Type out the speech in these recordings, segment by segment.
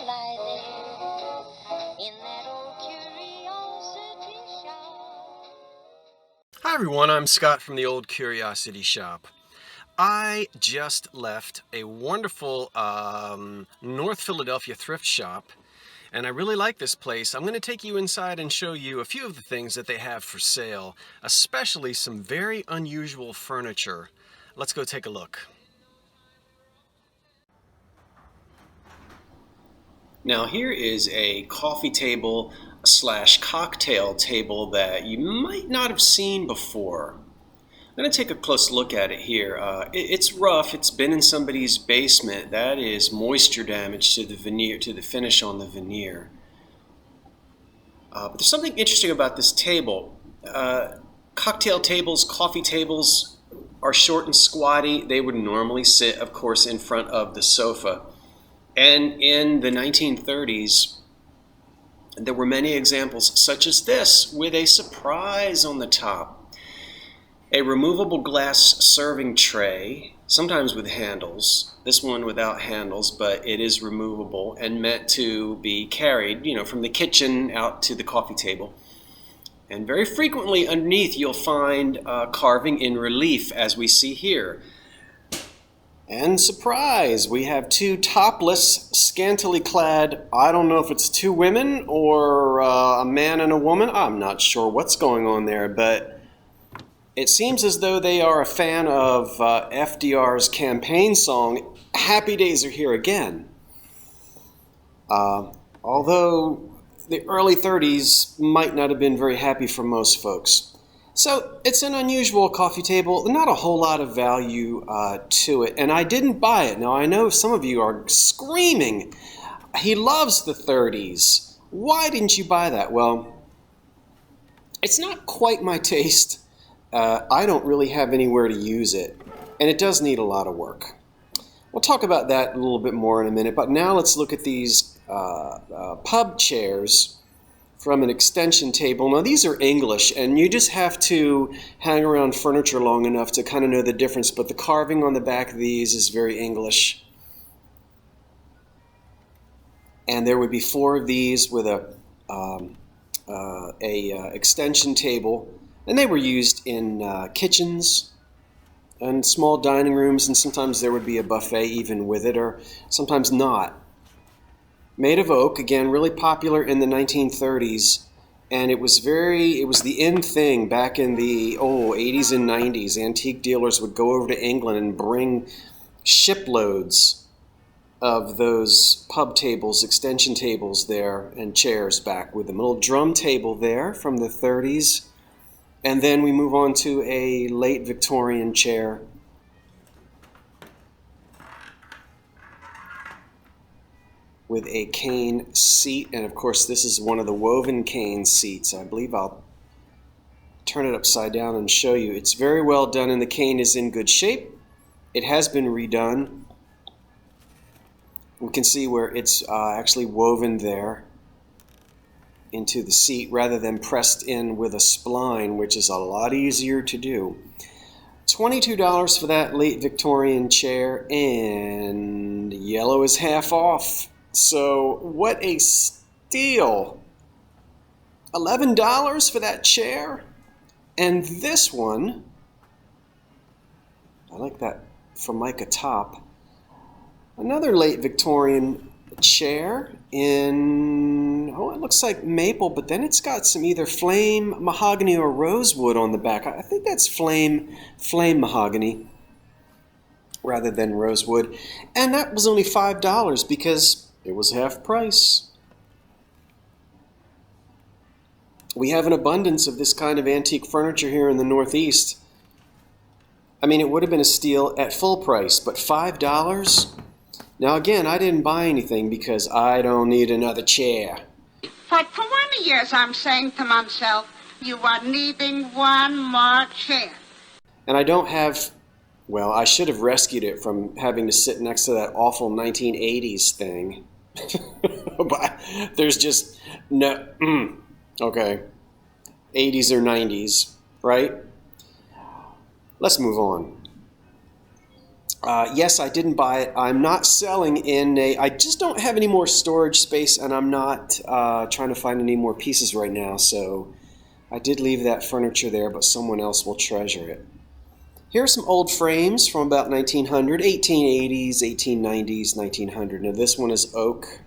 lie there in that old curiosity shop. Hi everyone, I'm Scott from the Old Curiosity Shop. I just left a wonderful North Philadelphia thrift shop, and I really like this place. I'm going to take you inside and show you a few of the things that they have for sale, especially some very unusual furniture. Let's go take a look. Now here is a coffee table / cocktail table that you might not have seen before. I'm going to take a close look at it here. It's rough. It's been in somebody's basement. That is moisture damage to the veneer, to the finish on the veneer. But there's something interesting about this table. Cocktail tables, coffee tables are short and squatty. They would normally sit, of course, in front of the sofa. And in the 1930s, there were many examples such as this, with a surprise on the top. A removable glass serving tray, sometimes with handles. This one without handles, but it is removable and meant to be carried, from the kitchen out to the coffee table. And very frequently underneath you'll find carving in relief, as we see here. And surprise, we have two topless, scantily clad, I don't know if it's two women or a man and a woman. I'm not sure what's going on there, but it seems as though they are a fan of FDR's campaign song, Happy Days Are Here Again. Although the early 30s might not have been very happy for most folks. So it's an unusual coffee table, not a whole lot of value to it, and I didn't buy it. Now I know some of you are screaming, he loves the 30s. Why didn't you buy that? Well, it's not quite my taste. I don't really have anywhere to use it, and it does need a lot of work. We'll talk about that a little bit more in a minute, but now let's look at these pub chairs from an extension table. Now these are English, and you just have to hang around furniture long enough to kind of know the difference, but the carving on the back of these is very English. And there would be 4 of these with a extension table, and they were used in kitchens and small dining rooms, and sometimes there would be a buffet even with it, or sometimes not. Made of oak, again, really popular in the 1930s, and it was the in thing back in the 80s and 90s. Antique dealers would go over to England and bring shiploads of those pub tables, extension tables there, and chairs back with them. A little drum table there from the 30s. And then we move on to a late Victorian chair. With a cane seat, and of course this is one of the woven cane seats. I believe I'll turn it upside down and show you. It's very well done, and the cane is in good shape. It has been redone. We can see where it's actually woven there into the seat rather than pressed in with a spline, which is a lot easier to do. $22 for that late Victorian chair, and yellow is half off. So what a steal. $11 for that chair. And this one, I like that Formica top. Another late Victorian chair in, it looks like maple, but then it's got some either flame mahogany or rosewood on the back. I think that's flame mahogany rather than rosewood. And that was only $5 because it was half price. We have an abundance of this kind of antique furniture here in the Northeast. I mean, it would have been a steal at full price, but $5? Now again, I didn't buy anything because I don't need another chair. For 20 years I'm saying to myself, you are needing one more chair. And I don't have, well, I should have rescued it from having to sit next to that awful 1980s thing. But there's just no, okay, 80s or 90s, right? Let's move on. Yes, I didn't buy it. I'm not selling in a... I just don't have any more storage space, and I'm not trying to find any more pieces right now, so I did leave that furniture there, but someone else will treasure it. Here are some old frames from about 1900, 1880s, 1890s, 1900. Now this one is oak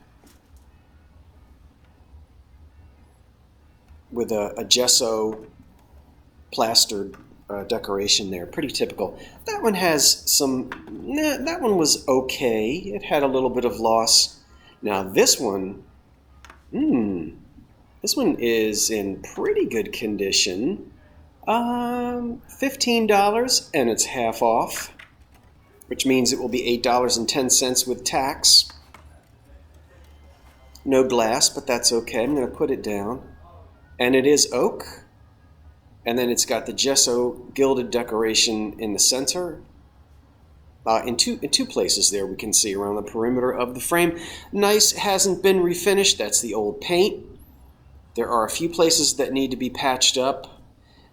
with a gesso plastered decoration there. Pretty typical. That one has some... that one was okay. It had a little bit of loss. Now this one... this one is in pretty good condition. $15, and it's half off, which means it will be $8.10 with tax. No glass, but that's okay. I'm going to put it down. And it is oak. And then it's got the gesso gilded decoration in the center. In two places there we can see around the perimeter of the frame. Nice, hasn't been refinished. That's the old paint. There are a few places that need to be patched up.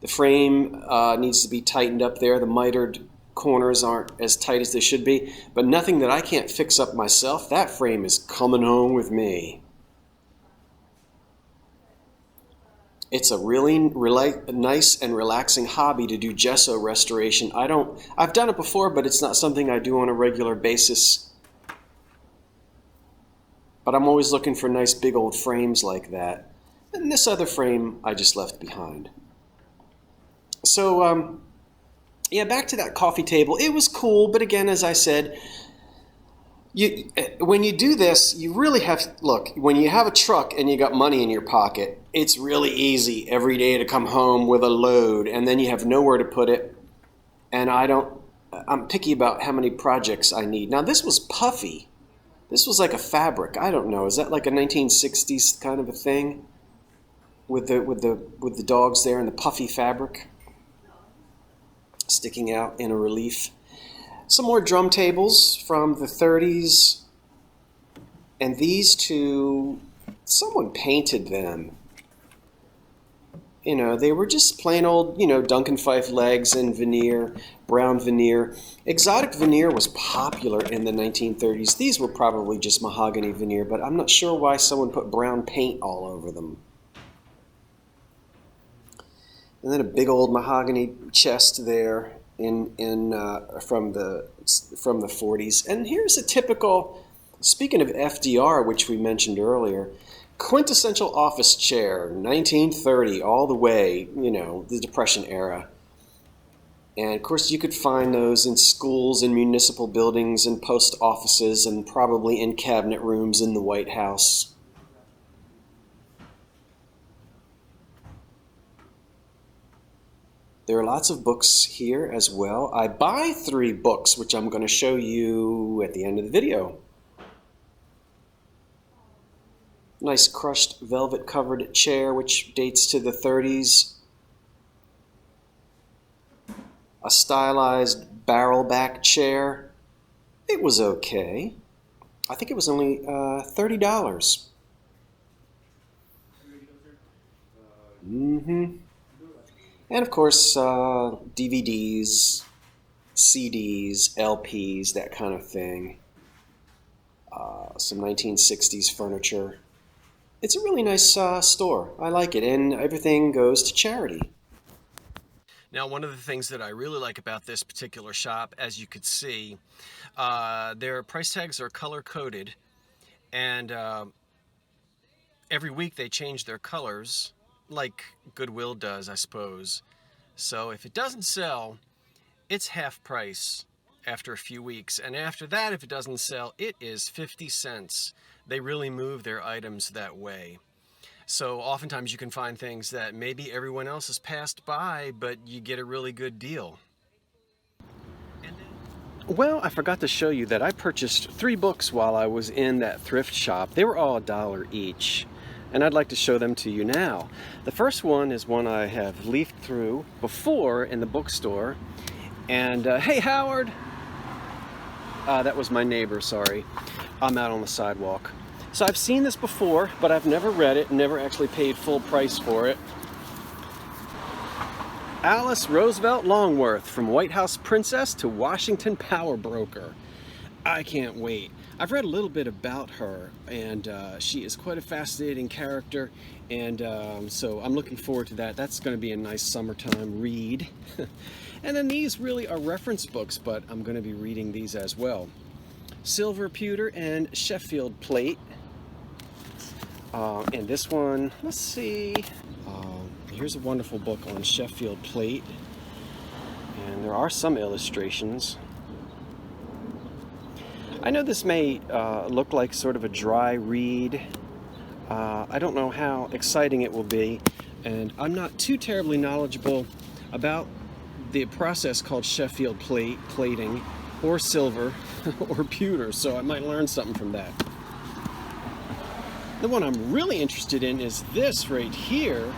The frame needs to be tightened up there. The mitered corners aren't as tight as they should be, but nothing that I can't fix up myself. That frame is coming home with me. It's a really nice and relaxing hobby to do gesso restoration. I've done it before, but it's not something I do on a regular basis. But I'm always looking for nice big old frames like that. And this other frame I just left behind. So, yeah, back to that coffee table. It was cool, but again, as I said, when you do this, you really have to, look, when you have a truck and you got money in your pocket, it's really easy every day to come home with a load, and then you have nowhere to put it. And I'm picky about how many projects I need. Now, this was puffy. This was like a fabric. I don't know. Is that like a 1960s kind of a thing? With the dogs there and the puffy fabric sticking out in a relief. Some more drum tables from the 30s. And these two, someone painted them. You know, they were just plain old, Duncan Fife legs and veneer, brown veneer. Exotic veneer was popular in the 1930s. These were probably just mahogany veneer, but I'm not sure why someone put brown paint all over them. And then a big old mahogany chest there from the 40s. And here's a typical, speaking of FDR, which we mentioned earlier, quintessential office chair, 1930, all the way, the Depression era. And of course you could find those in schools and municipal buildings and post offices and probably in cabinet rooms in the White House. There are lots of books here as well. I buy 3 books, which I'm going to show you at the end of the video. Nice crushed velvet covered chair, which dates to the 30s. A stylized barrel back chair. It was okay. I think it was only $30. And of course, DVDs, CDs, LPs, that kind of thing. Some 1960s furniture. It's a really nice store. I like it, and everything goes to charity. Now, one of the things that I really like about this particular shop, as you could see, their price tags are color-coded, and every week they change their colors, like Goodwill does, I suppose. So if it doesn't sell, it's half price after a few weeks. And after that, if it doesn't sell, it is 50 cents. They really move their items that way. So oftentimes you can find things that maybe everyone else has passed by, but you get a really good deal. Well, I forgot to show you that I purchased 3 books while I was in that thrift shop. They were all $1 each. And I'd like to show them to you now. The first one is one I have leafed through before in the bookstore. And hey, Howard! That was my neighbor, sorry. I'm out on the sidewalk. So I've seen this before, but I've never read it, never actually paid full price for it. Alice Roosevelt Longworth, from White House Princess to Washington Power Broker. I can't wait. I've read a little bit about her, and she is quite a fascinating character, and so I'm looking forward to that. That's going to be a nice summertime read. And then these really are reference books, but I'm going to be reading these as well. Silver pewter and Sheffield plate. And this one, let's see. Here's a wonderful book on Sheffield plate. And there are some illustrations. I know this may look like sort of a dry read. I don't know how exciting it will be. And I'm not too terribly knowledgeable about the process called Sheffield plating, or silver, or pewter, so I might learn something from that. The one I'm really interested in is this right here,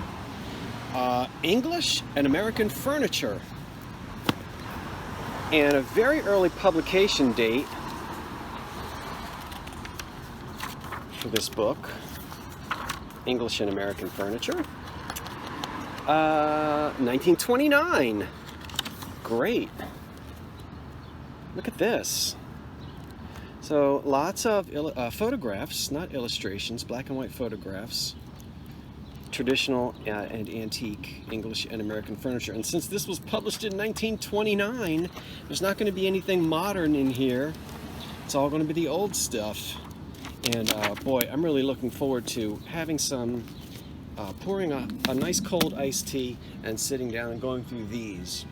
English and American Furniture. And a very early publication date for this book, English and American Furniture, 1929. Great. Look at this. So lots of photographs, not illustrations, black and white photographs. Traditional and antique English and American furniture. And since this was published in 1929, there's not going to be anything modern in here. It's all going to be the old stuff. And boy, I'm really looking forward to having some, pouring a nice cold iced tea and sitting down and going through these.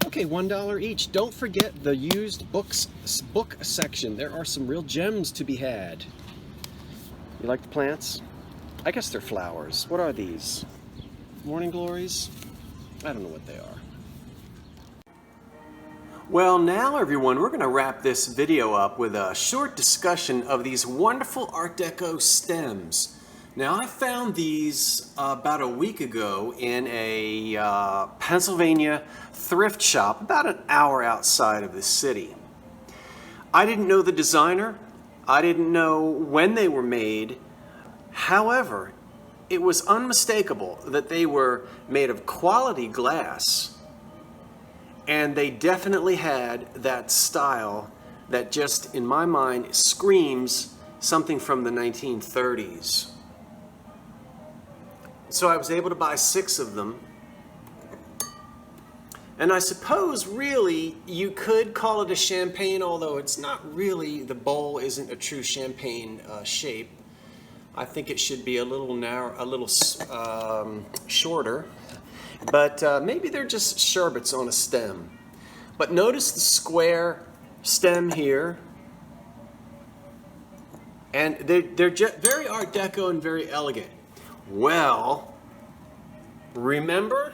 Okay, $1 each. Don't forget the used book section. There are some real gems to be had. You like the plants? I guess they're flowers. What are these? Morning glories? I don't know what they are. Well, now everyone, we're going to wrap this video up with a short discussion of these wonderful Art Deco stems. Now, I found these about a week ago in a Pennsylvania thrift shop about an hour outside of the city. I didn't know the designer. I didn't know when they were made. However, it was unmistakable that they were made of quality glass, and they definitely had that style that just, in my mind, screams something from the 1930s. So I was able to buy 6 of them. And I suppose really you could call it a champagne, although it's not really, the bowl isn't a true champagne shape. I think it should be a little narrow, a little shorter. But maybe they're just sherbets on a stem. But notice the square stem here. And they're just very Art Deco and very elegant. Well, remember,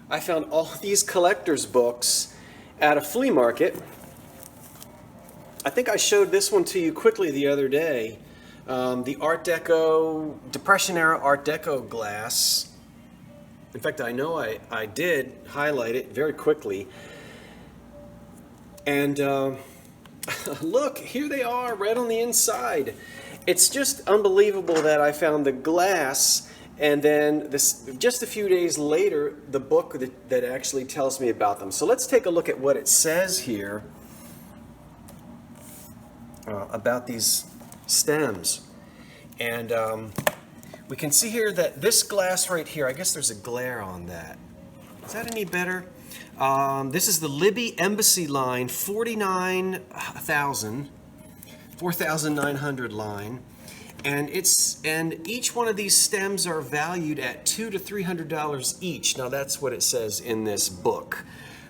I found all these collector's books at a flea market. I think I showed this one to you quickly the other day. The Art Deco, Depression era Art Deco glass. In fact, I know I did highlight it very quickly. And look, here they are, right on the inside. It's just unbelievable that I found the glass, and then just a few days later, the book that actually tells me about them. So let's take a look at what it says here about these stems. And we can see here that this glass right here, I guess there's a glare on that. Is that any better? This is the Libby Embassy line, 4,900 line, and each one of these stems are valued at $200 to $300 each. Now that's what it says in this book.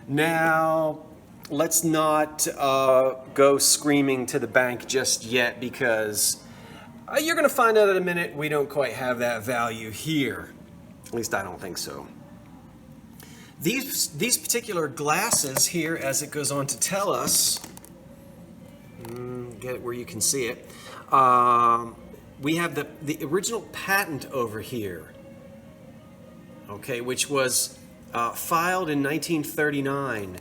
Now let's not go screaming to the bank just yet, because you're going to find out in a minute we don't quite have that value here. At least I don't think so. These particular glasses here, as it goes on to tell us, get it where you can see it, we have the original patent over here, okay, which was filed in 1939.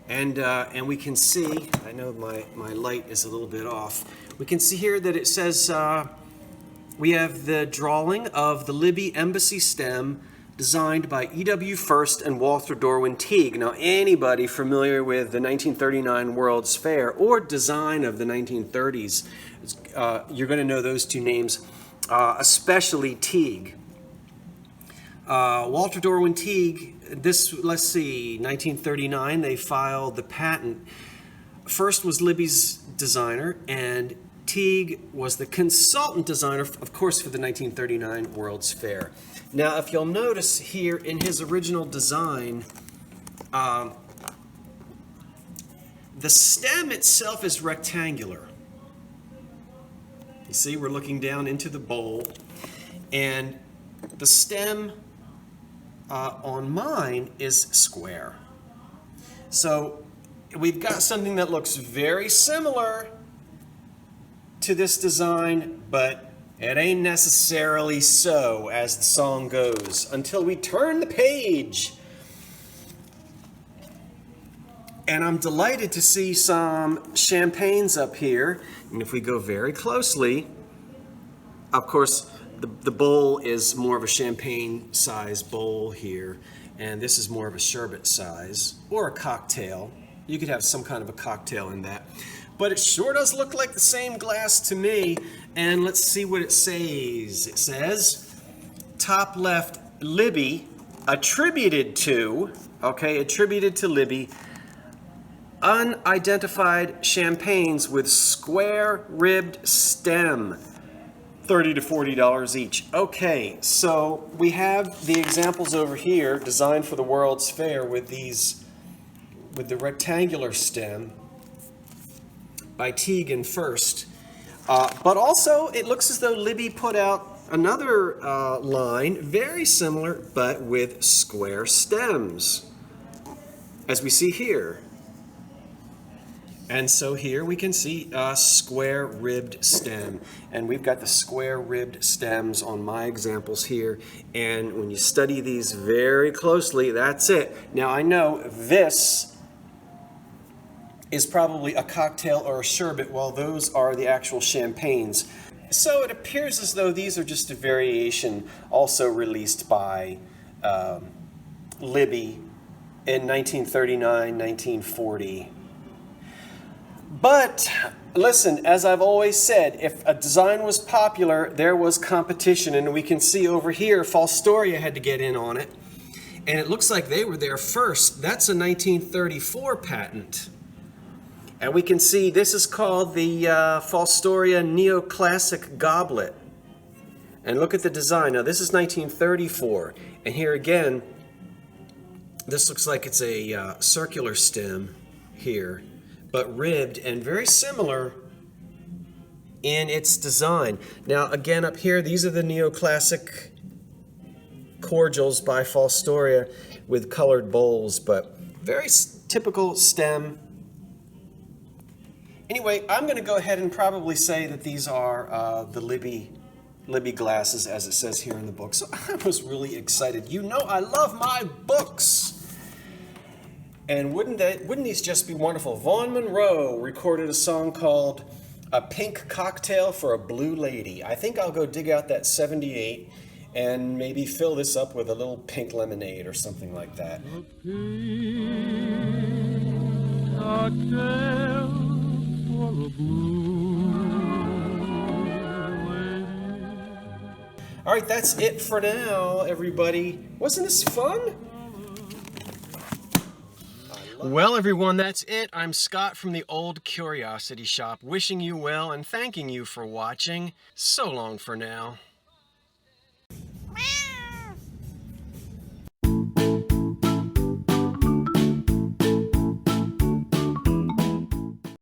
And we can see, I know my light is a little bit off, we can see here that it says we have the drawing of the Libby Embassy stem designed by E.W. First and Walter Darwin Teague. Now, anybody familiar with the 1939 World's Fair or design of the 1930s, you're going to know those two names, especially Teague. Walter Darwin Teague, let's see, 1939, they filed the patent. First was Libby's designer, and Teague was the consultant designer, of course, for the 1939 World's Fair. Now, if you'll notice here in his original design, the stem itself is rectangular. You see, we're looking down into the bowl, and the stem on mine is square. So we've got something that looks very similar to this design, but it ain't necessarily so, as the song goes, until we turn the page. And I'm delighted to see some champagnes up here. And if we go very closely, of course, the bowl is more of a champagne size bowl here, and this is more of a sherbet size, or a cocktail. You could have some kind of a cocktail in that. But it sure does look like the same glass to me, and let's see what it says. It says, top left, Libby, attributed to Libby, unidentified champagnes with square ribbed stem. $30 to $40 each. Okay, so we have the examples over here designed for the World's Fair with the rectangular stem by Teague and First. But also, it looks as though Libby put out another line, very similar, but with square stems, as we see here. And so here we can see a square ribbed stem. And we've got the square ribbed stems on my examples here. And when you study these very closely, that's it. Now I know this is probably a cocktail or a sherbet, while those are the actual champagnes. So it appears as though these are just a variation also released by Libby in 1939, 1940. But listen, as I've always said, if a design was popular, there was competition. And we can see over here, Fostoria had to get in on it. And it looks like they were there first. That's a 1934 patent. And we can see this is called the Fostoria Neoclassic Goblet. And look at the design. Now this is 1934. And here again, this looks like it's a circular stem here, but ribbed and very similar in its design. Now again up here, these are the Neoclassic cordials by Fostoria with colored bowls, but very typical stem. Anyway, I'm going to go ahead and probably say that these are the Libby glasses, as it says here in the book. So I was really excited. You know I love my books. And wouldn't these just be wonderful? Vaughn Monroe recorded a song called A Pink Cocktail for a Blue Lady. I think I'll go dig out that 78 and maybe fill this up with a little pink lemonade or something like that. A pink cocktail for a blue lady. All right, that's it for now, everybody. Wasn't this fun? Well, everyone, that's it. I'm Scott from the Old Curiosity Shop, wishing you well and thanking you for watching. So long for now. Meow.